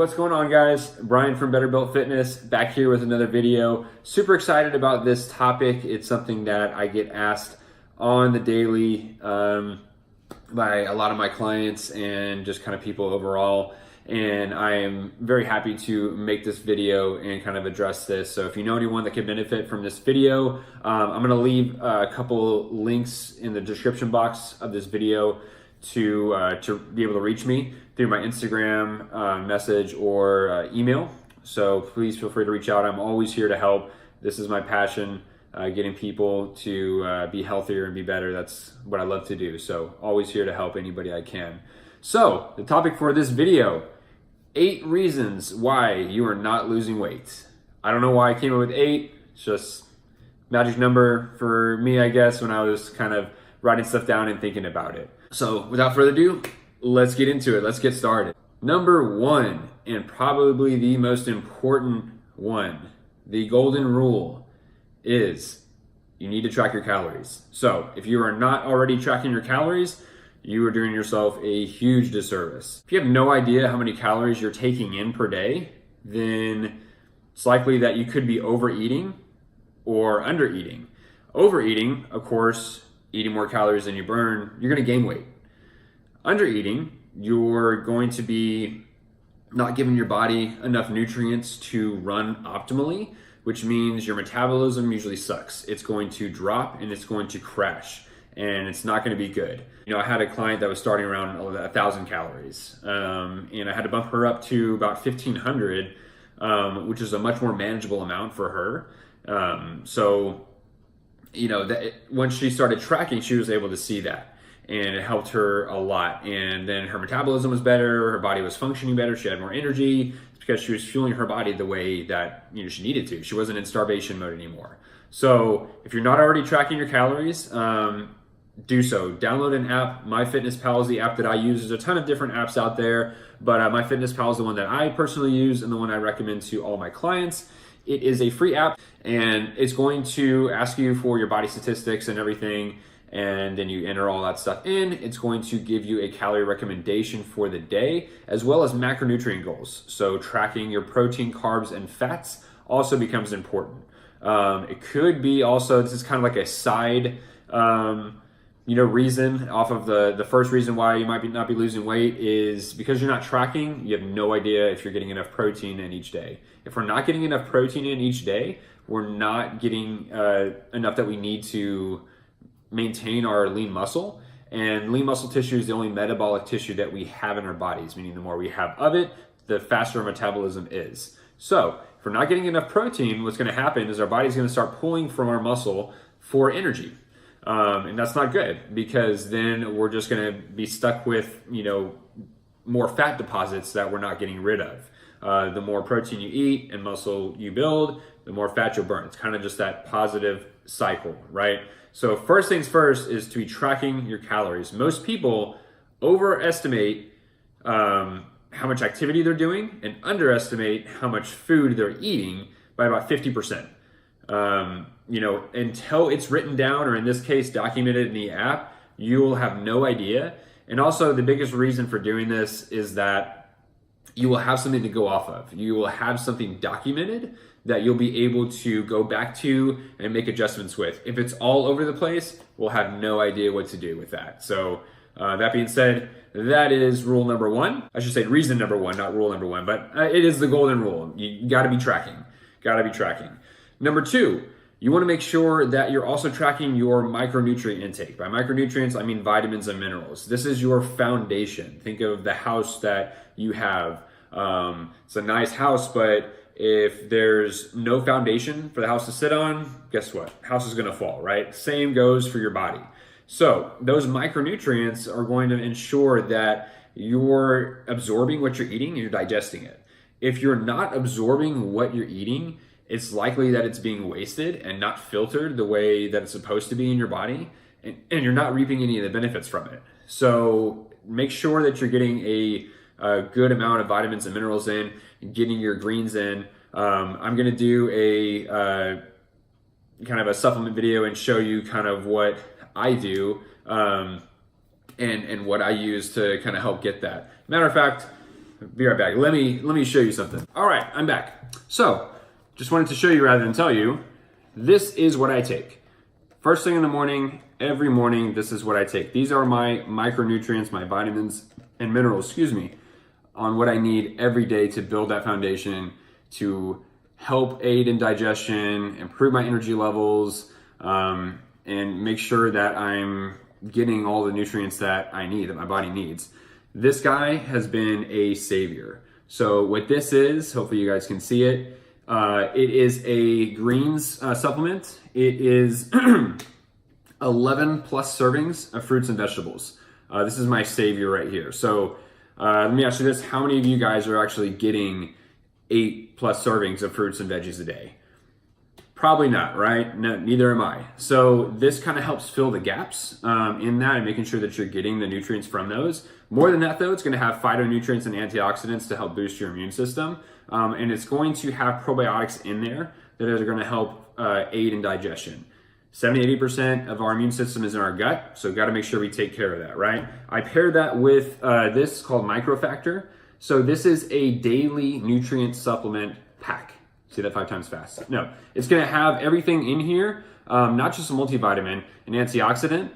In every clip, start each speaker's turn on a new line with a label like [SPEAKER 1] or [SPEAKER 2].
[SPEAKER 1] What's going on, guys? Brian from Better Built Fitness back here with another video. Super excited about this topic. It's something that I get asked on the daily by a lot of my clients and just kind of people overall. And I am very happy to make this video and kind of address this. So if you know anyone that could benefit from this video, I'm going to leave a couple links in the description box of this video to be able to reach me through my Instagram message or email. So please feel free to reach out. I'm always here to help. This is my passion, getting people to be healthier and be better. That's what I love to do. So always here to help anybody I can. So the topic for this video, 8 reasons why you are not losing weight. I don't know why I came up with 8. It's just magic number for me, I guess, when I was kind of writing stuff down and thinking about it. So without further ado, let's get into it. Let's get started. Number 1, and probably the most important one, the golden rule is you need to track your calories. So if you are not already tracking your calories, you are doing yourself a huge disservice. If you have no idea how many calories you're taking in per day, then it's likely that you could be overeating or undereating. Overeating, of course, eating more calories than you burn, you're gonna gain weight. Undereating, you're going to be not giving your body enough nutrients to run optimally, which means your metabolism usually sucks. It's going to drop and it's going to crash, and it's not going to be good. You know, I had a client that was starting around 1,000 calories, and I had to bump her up to about 1,500, which is a much more manageable amount for her. So, you know, once she started tracking, she was able to see that, and it helped her a lot. And then her metabolism was better, her body was functioning better, she had more energy because she was fueling her body the way that, you know, she needed to. She wasn't in starvation mode anymore. So if you're not already tracking your calories, do so. Download an app. MyFitnessPal is the app that I use. There's a ton of different apps out there, but MyFitnessPal is the one that I personally use and the one I recommend to all my clients. It is a free app, and it's going to ask you for your body statistics and everything, and then you enter all that stuff in. It's going to give you a calorie recommendation for the day, as well as macronutrient goals. So tracking your protein, carbs, and fats also becomes important. It could be also, this is kind of like a side reason off of the first reason why you might not be losing weight is because you're not tracking. You have no idea if you're getting enough protein in each day. If we're not getting enough protein in each day, we're not getting enough that we need to maintain our lean muscle. And lean muscle tissue is the only metabolic tissue that we have in our bodies, meaning the more we have of it, the faster our metabolism is. So if we're not getting enough protein, what's going to happen is our body's going to start pulling from our muscle for energy. And that's not good, because then we're just going to be stuck with, you know, more fat deposits that we're not getting rid of. The more protein you eat and muscle you build, the more fat you'll burn. It's kind of just that positive cycle, right? So first things first is to be tracking your calories. Most people overestimate how much activity they're doing and underestimate how much food they're eating by about 50%. Until it's written down, or in this case, documented in the app, you will have no idea. And also the biggest reason for doing this is that you will have something to go off of. You will have something documented that you'll be able to go back to and make adjustments with. If it's all over the place, we'll have no idea what to do with that. So that being said, that is rule number 1. I should say reason number 1, not rule number 1, but it is the golden rule. You gotta be tracking. Number 2, you wanna make sure that you're also tracking your micronutrient intake. By micronutrients, I mean vitamins and minerals. This is your foundation. Think of the house that you have. It's a nice house, but if there's no foundation for the house to sit on, guess what? House is gonna fall, right? Same goes for your body. So those micronutrients are going to ensure that you're absorbing what you're eating and you're digesting it. If you're not absorbing what you're eating, it's likely that it's being wasted and not filtered the way that it's supposed to be in your body, and you're not reaping any of the benefits from it. So make sure that you're getting a good amount of vitamins and minerals in, getting your greens in. I'm gonna do a kind of a supplement video and show you kind of what I do and what I use to kind of help get that. Matter of fact, Be right back. Let me show you something. All right, I'm back. So, just wanted to show you rather than tell you, this is what I take. First thing in the morning, every morning, this is what I take. These are my micronutrients, my vitamins and minerals, on what I need every day to build that foundation, to help aid in digestion, improve my energy levels, and make sure that I'm getting all the nutrients that I need, that my body needs. This guy has been a savior. So what this is, hopefully you guys can see it, it is a greens supplement. It is 11 plus servings of fruits and vegetables. This is my savior right here. So let me ask you this, how many of you guys are actually getting 8 plus servings of fruits and veggies a day? Probably not, right? No, neither am I. So this kind of helps fill the gaps in that and making sure that you're getting the nutrients from those. More than that though, it's gonna have phytonutrients and antioxidants to help boost your immune system. And it's going to have probiotics in there that are gonna help aid in digestion. 70-80% of our immune system is in our gut, so got to make sure we take care of that, right? I paired that with this called Microfactor. So this is a daily nutrient supplement pack. See that 5 times fast? No, it's going to have everything in here, not just a multivitamin, an antioxidant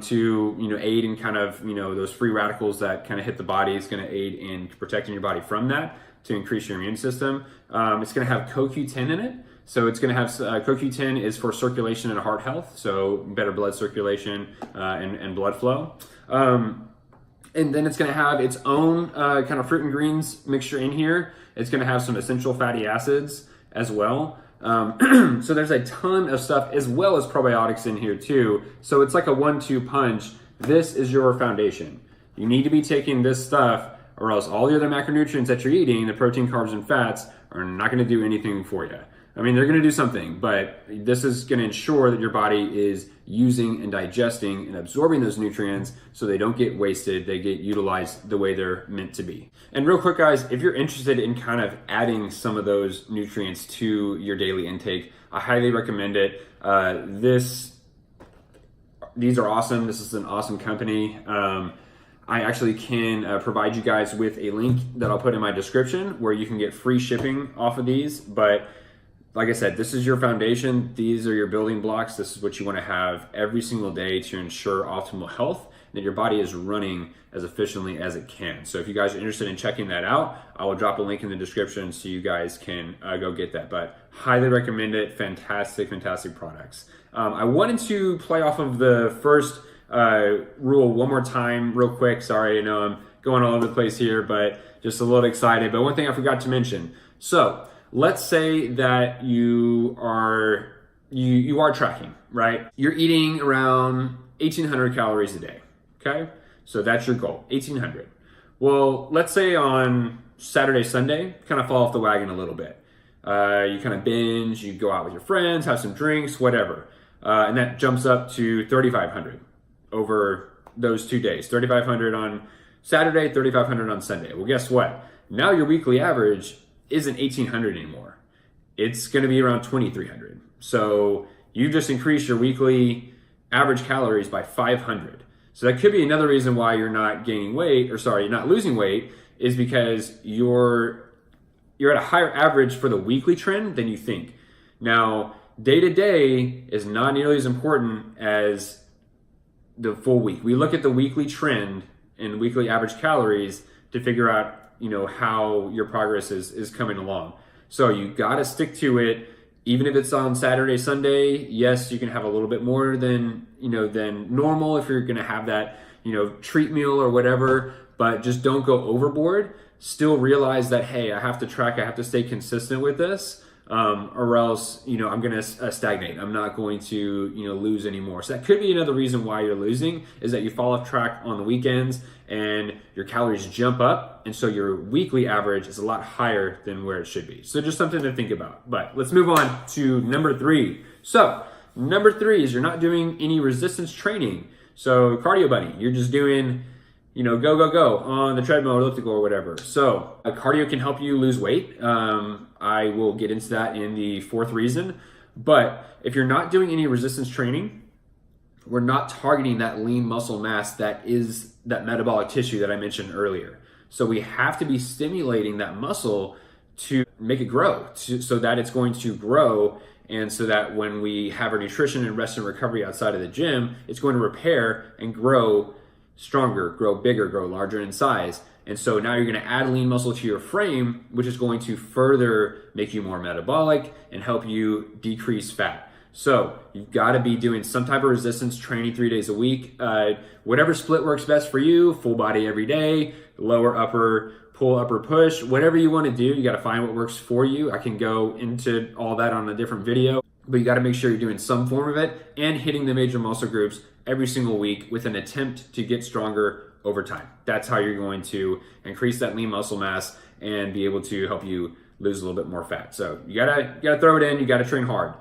[SPEAKER 1] to aid in kind of those free radicals that kind of hit the body. It's going to aid in protecting your body from that to increase your immune system. It's going to have CoQ10 in it. So it's going to have, CoQ10 is for circulation and heart health, so better blood circulation and blood flow. And then it's going to have its own kind of fruit and greens mixture in here. It's going to have some essential fatty acids as well. So there's a ton of stuff as well as probiotics in here too. So it's like a 1-2 punch. This is your foundation. You need to be taking this stuff or else all the other macronutrients that you're eating, the protein, carbs, and fats, are not going to do anything for you. I mean, they're going to do something, but this is going to ensure that your body is using and digesting and absorbing those nutrients so they don't get wasted, they get utilized the way they're meant to be. And real quick, guys, if you're interested in kind of adding some of those nutrients to your daily intake, I highly recommend it. These are awesome. This is an awesome company. I actually can provide you guys with a link that I'll put in my description where you can get free shipping off of these, but like I said, this is your foundation. These are your building blocks. This is what you want to have every single day to ensure optimal health and that your body is running as efficiently as it can. So if you guys are interested in checking that out, I will drop a link in the description so you guys can go get that. But highly recommend it. Fantastic, fantastic products. I wanted to play off of the first rule one more time real quick. Sorry, I know I'm going all over the place here, but just a little excited. But one thing I forgot to mention. So let's say that you are tracking, right? You're eating around 1,800 calories a day, okay? So that's your goal, 1,800. Well, let's say on Saturday, Sunday, kind of fall off the wagon a little bit. You kind of binge, you go out with your friends, have some drinks, whatever. And that jumps up to 3,500 over those 2 days. 3,500 on Saturday, 3,500 on Sunday. Well, guess what? Now your weekly average isn't 1,800 anymore. It's going to be around 2,300. So you just increased your weekly average calories by 500. So that could be another reason why you're not gaining weight, or sorry, you're not losing weight, is because you're at a higher average for the weekly trend than you think. Now, day to day is not nearly as important as the full week. We look at the weekly trend and weekly average calories to figure out how your progress is coming along. So you got to stick to it. Even if it's on Saturday, Sunday, yes, you can have a little bit more than normal if you're going to have that, treat meal or whatever, but just don't go overboard. Still realize that, hey, I have to track, I have to stay consistent with this, or else, I'm going to stagnate. I'm not going to, lose anymore. So that could be another reason why you're losing, is that you fall off track on the weekends and your calories jump up. And so your weekly average is a lot higher than where it should be. So just something to think about. But let's move on to number 3. So number 3 is you're not doing any resistance training. So cardio bunny, you're just doing, go on the treadmill or elliptical or whatever. So cardio can help you lose weight. I will get into that in the 4th reason. But if you're not doing any resistance training, we're not targeting that lean muscle mass that is that metabolic tissue that I mentioned earlier. So we have to be stimulating that muscle to make it grow, so that it's going to grow, and so that when we have our nutrition and rest and recovery outside of the gym, it's going to repair and grow stronger, grow bigger, grow larger in size. And so now you're going to add lean muscle to your frame, which is going to further make you more metabolic and help you decrease fat. So you've got to be doing some type of resistance training 3 days a week. Whatever split works best for you, full body every day, lower, upper, pull, upper, push, whatever you want to do, you got to find what works for you. I can go into all that on a different video, but you got to make sure you're doing some form of it and hitting the major muscle groups every single week with an attempt to get stronger over time. That's how you're going to increase that lean muscle mass and be able to help you lose a little bit more fat. So you gotta throw it in, you gotta train hard.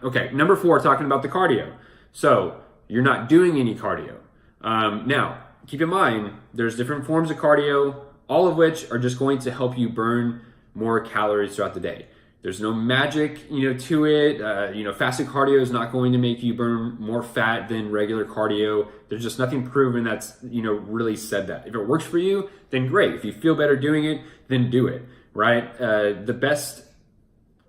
[SPEAKER 1] Okay, number 4, talking about the cardio. So you're not doing any cardio. Now, keep in mind, there's different forms of cardio, all of which are just going to help you burn more calories throughout the day. There's no magic, to it. Fasted cardio is not going to make you burn more fat than regular cardio. There's just nothing proven that's, really said that. If it works for you, then great. If you feel better doing it, then do it, right? The best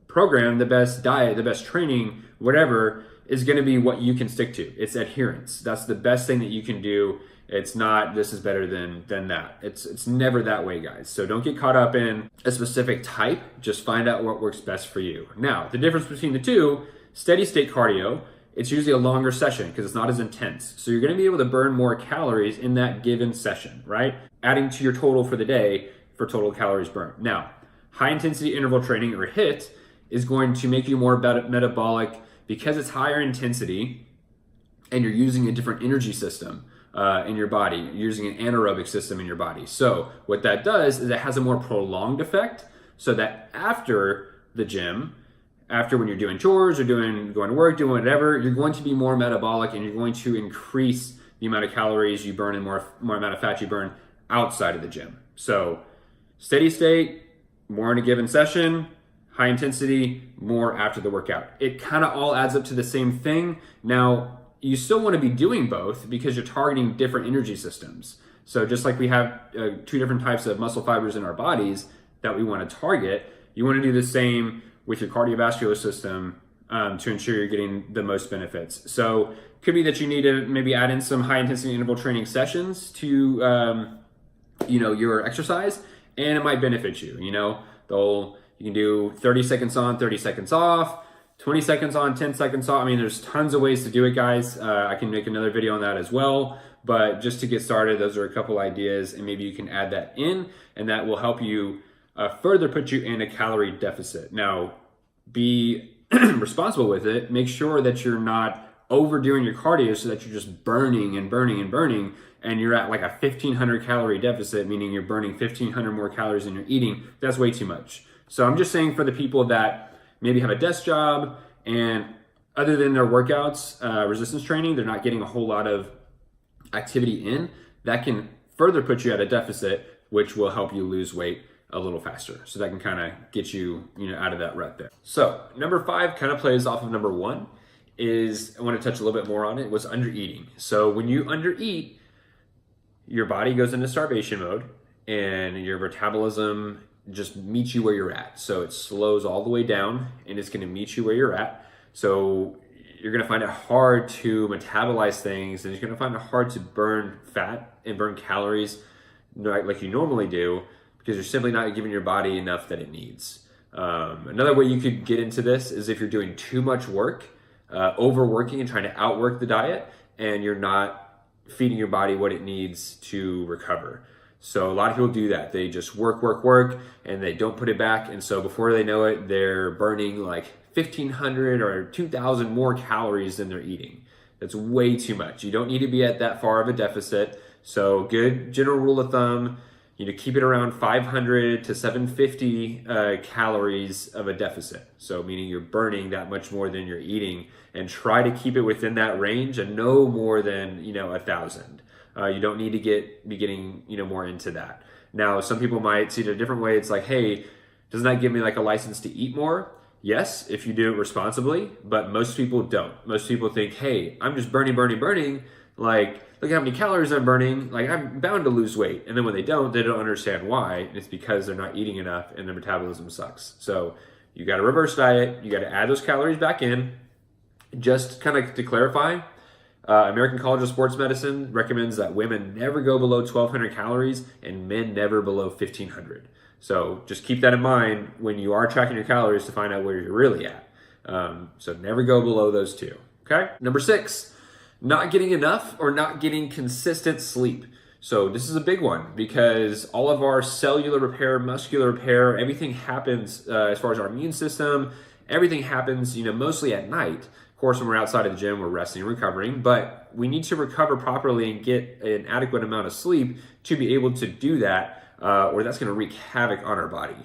[SPEAKER 1] program, the best diet, the best training, whatever, is going to be what you can stick to. It's adherence. That's the best thing that you can do. It's not, this is better than that. It's never that way, guys. So don't get caught up in a specific type. Just find out what works best for you. Now, the difference between the two, steady state cardio, it's usually a longer session because it's not as intense. So you're going to be able to burn more calories in that given session, right? Adding to your total for the day for total calories burned. Now, high intensity interval training, or HIIT, is going to make you more metabolic because it's higher intensity and you're using a different energy system in your body. You're using an anaerobic system in your body. So what that does is it has a more prolonged effect, so that after the gym, after when you're doing chores or going to work, doing whatever, you're going to be more metabolic and you're going to increase the amount of calories you burn and more amount of fat you burn outside of the gym. So steady state, more in a given session, high intensity, more after the workout. It kind of all adds up to the same thing. Now, you still want to be doing both because you're targeting different energy systems. So just like we have 2 different types of muscle fibers in our bodies that we want to target, you want to do the same with your cardiovascular system to ensure you're getting the most benefits. So it could be that you need to maybe add in some high intensity interval training sessions to your exercise, and it might benefit you. You can do 30 seconds on, 30 seconds off, 20 seconds on, 10 seconds off. I mean, there's tons of ways to do it, guys. I can make another video on that as well. But just to get started, those are a couple ideas, and maybe you can add that in, and that will help you further put you in a calorie deficit. Now, be responsible with it. Make sure that you're not overdoing your cardio so that you're just burning and burning and burning, and you're at like a 1,500 calorie deficit, meaning you're burning 1,500 more calories than you're eating. That's way too much. So I'm just saying, for the people that maybe have a desk job and other than their workouts, resistance training, they're not getting a whole lot of activity in, that can further put you at a deficit, which will help you lose weight a little faster. So that can kind of get you, out of that rut there. So number 5 kind of plays off of number 1. I want to touch a little bit more on it, was undereating. So when you undereat, your body goes into starvation mode and your metabolism just meets you where you're at. So it slows all the way down and it's going to meet you where you're at. So you're going to find it hard to metabolize things, and you're going to find it hard to burn fat and burn calories like you normally do, because you're simply not giving your body enough that it needs. Another way you could get into this is if you're doing too much work, overworking and trying to outwork the diet, and you're not feeding your body what it needs to recover. So a lot of people do that. They just work, and they don't put it back. And so before they know it, they're burning like 1,500 or 2,000 more calories than they're eating. That's way too much. You don't need to be at that far of a deficit. So good general rule of thumb, keep it around 500 to 750 calories of a deficit. So meaning you're burning that much more than you're eating, and try to keep it within that range and no more than, 1,000. You don't need to be getting, more into that. Now, some people might see it a different way. It's like, hey, doesn't that give me like a license to eat more? Yes, if you do it responsibly, but most people don't. Most people think, hey, I'm just burning, Like, look at how many calories I'm burning. Like, I'm bound to lose weight. And then when they don't understand why. And it's because they're not eating enough and their metabolism sucks. So you got to reverse diet. You got to add those calories back in. Just kind of to clarify, American College of Sports Medicine recommends that women never go below 1,200 calories and men never below 1,500. So just keep that in mind when you are tracking your calories to find out where you're really at. So never go below those two. Okay. Number 6, not getting enough or not getting consistent sleep. So this is a big one because all of our cellular repair, muscular repair, everything happens as far as our immune system, everything happens, mostly at night. Of course, when we're outside of the gym, we're resting and recovering, but we need to recover properly and get an adequate amount of sleep to be able to do that, or that's going to wreak havoc on our body.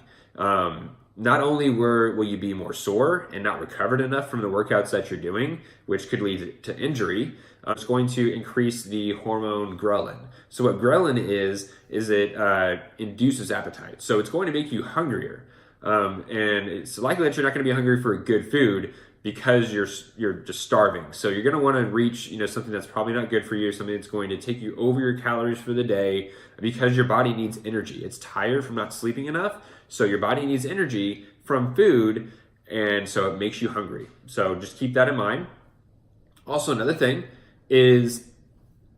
[SPEAKER 1] Not only will you be more sore and not recovered enough from the workouts that you're doing, which could lead to injury, it's going to increase the hormone ghrelin. So what ghrelin is it induces appetite. So it's going to make you hungrier. And it's likely that you're not going to be hungry for good food because you're just starving. So you're going to want to reach, something that's probably not good for you, something that's going to take you over your calories for the day because your body needs energy. It's tired from not sleeping enough. So your body needs energy from food, and so it makes you hungry. So just keep that in mind. Also, another thing is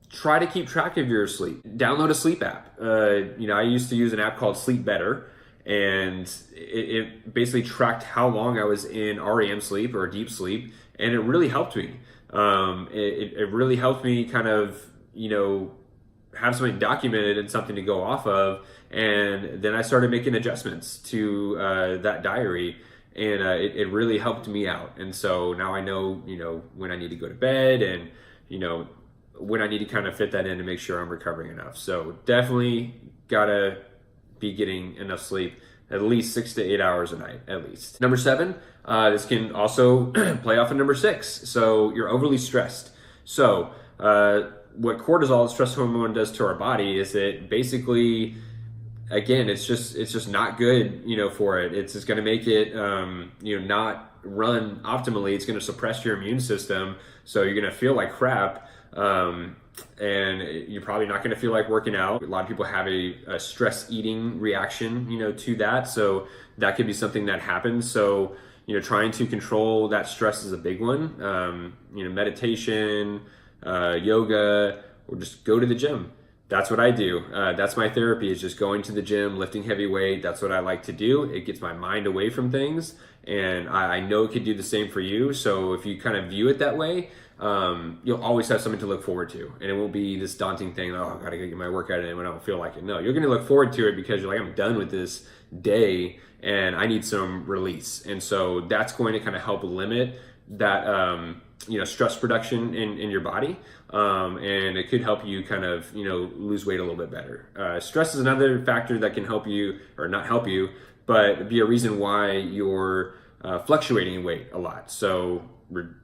[SPEAKER 1] try to keep track of your sleep. Download a sleep app. I used to use an app called Sleep Better, and it basically tracked how long I was in REM sleep or deep sleep, and it really helped me. It really helped me kind of, have something documented and something to go off of. And then I started making adjustments to that diary, and it really helped me out. And so now I know, when I need to go to bed and, when I need to kind of fit that in to make sure I'm recovering enough. So definitely gotta be getting enough sleep, at least 6 to 8 hours a night, at least. Number 7, this can also play off of number 6. So you're overly stressed. So what cortisol, the stress hormone, does to our body is it basically, again, it's just not good, for it. It's just going to make it, not run optimally. It's going to suppress your immune system. So you're going to feel like crap. And you're probably not going to feel like working out. A lot of people have a stress eating reaction, to that. So that could be something that happens. So, trying to control that stress is a big one. Meditation, yoga, or just go to the gym. That's what I do. That's my therapy, is just going to the gym, lifting heavy weight. That's what I like to do. It gets my mind away from things. And I know it could do the same for you. So if you kind of view it that way, you'll always have something to look forward to. And it won't be this daunting thing, I gotta go get my workout in when I don't feel like it. No, you're gonna look forward to it because you're like, I'm done with this day and I need some release. And so that's going to kind of help limit that, stress production in your body. And it could help you kind of, lose weight a little bit better. Stress is another factor that can help you, or not help you, but be a reason why you're fluctuating in weight a lot. So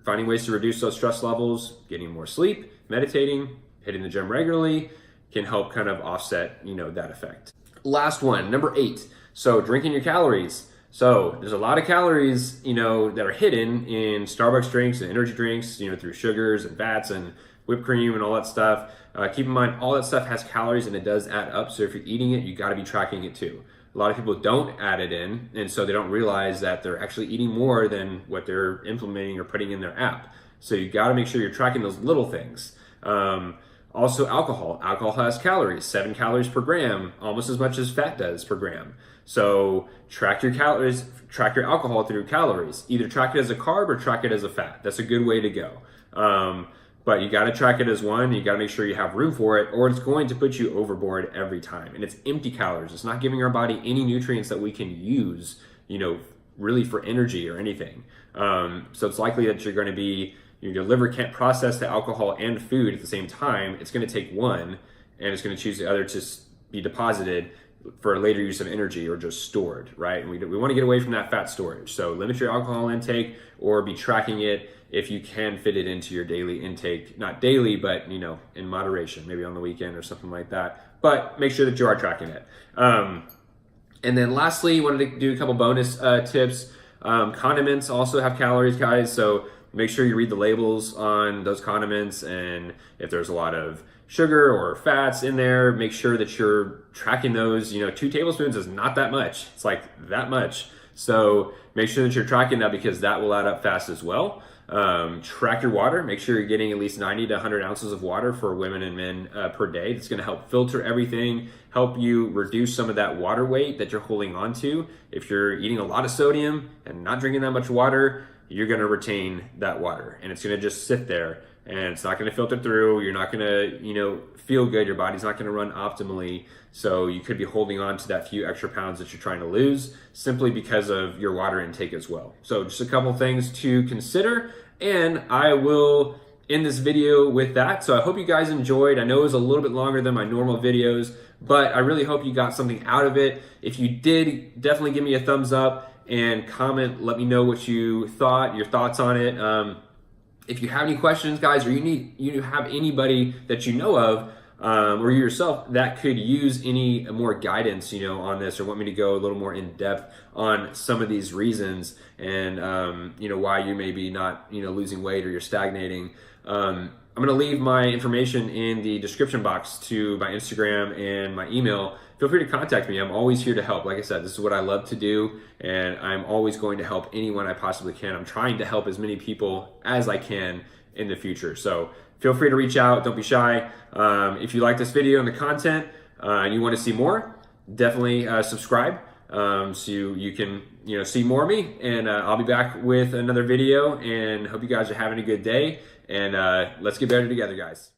[SPEAKER 1] finding ways to reduce those stress levels, getting more sleep, meditating, hitting the gym regularly can help kind of offset, that effect. Last one, number 8. So drinking your calories. So there's a lot of calories, that are hidden in Starbucks drinks and energy drinks, through sugars and fats and whipped cream and all that stuff. Keep in mind, all that stuff has calories and it does add up. So if you're eating it, you got to be tracking it too. A lot of people don't add it in, and so they don't realize that they're actually eating more than what they're implementing or putting in their app. So you got to make sure you're tracking those little things. Also, alcohol. Alcohol has calories, 7 calories per gram, almost as much as fat does per gram. So track your calories, track your alcohol through calories. Either track it as a carb or track it as a fat. That's a good way to go. But you got to track it as one. You got to make sure you have room for it, or it's going to put you overboard every time. And it's empty calories. It's not giving our body any nutrients that we can use, really for energy or anything. So it's likely that you're going to be, your liver can't process the alcohol and food at the same time. It's going to take one, and it's going to choose the other to be deposited for later use of energy or just stored, right? And we want to get away from that fat storage. So limit your alcohol intake, or be tracking it if you can fit it into your daily intake. Not daily, but in moderation, maybe on the weekend or something like that. But make sure that you are tracking it. And then lastly, wanted to do a couple bonus tips. Condiments also have calories, guys. So make sure you read the labels on those condiments, and if there's a lot of sugar or fats in there, make sure that you're tracking those. 2 tablespoons is not that much. It's like that much. So make sure that you're tracking that, because that will add up fast as well. Track your water. Make sure you're getting at least 90 to 100 ounces of water for women and men per day. It's going to help filter everything, help you reduce some of that water weight that you're holding on to. If you're eating a lot of sodium and not drinking that much water, you're going to retain that water, and it's going to just sit there, and it's not going to filter through. You're not going to, feel good. Your body's not going to run optimally. So you could be holding on to that few extra pounds that you're trying to lose simply because of your water intake as well. So just a couple things to consider, and I will end this video with that. So I hope you guys enjoyed. I know it was a little bit longer than my normal videos, but I really hope you got something out of it. If you did, definitely give me a thumbs up and comment. Let me know what you thought, your thoughts on it. If you have any questions, guys, or you have anybody that you know of, or you yourself that could use any more guidance, on this, or want me to go a little more in depth on some of these reasons, and why you may be not losing weight, or you're stagnating. I'm going to leave my information in the description box to my Instagram and my email. Feel free to contact me. I'm always here to help. Like I said, this is what I love to do, and I'm always going to help anyone I possibly can. I'm trying to help as many people as I can in the future. So feel free to reach out. Don't be shy. If you like this video and the content, and you want to see more, definitely subscribe, so you can see more of me. And I'll be back with another video, and hope you guys are having a good day. And let's get better together, guys.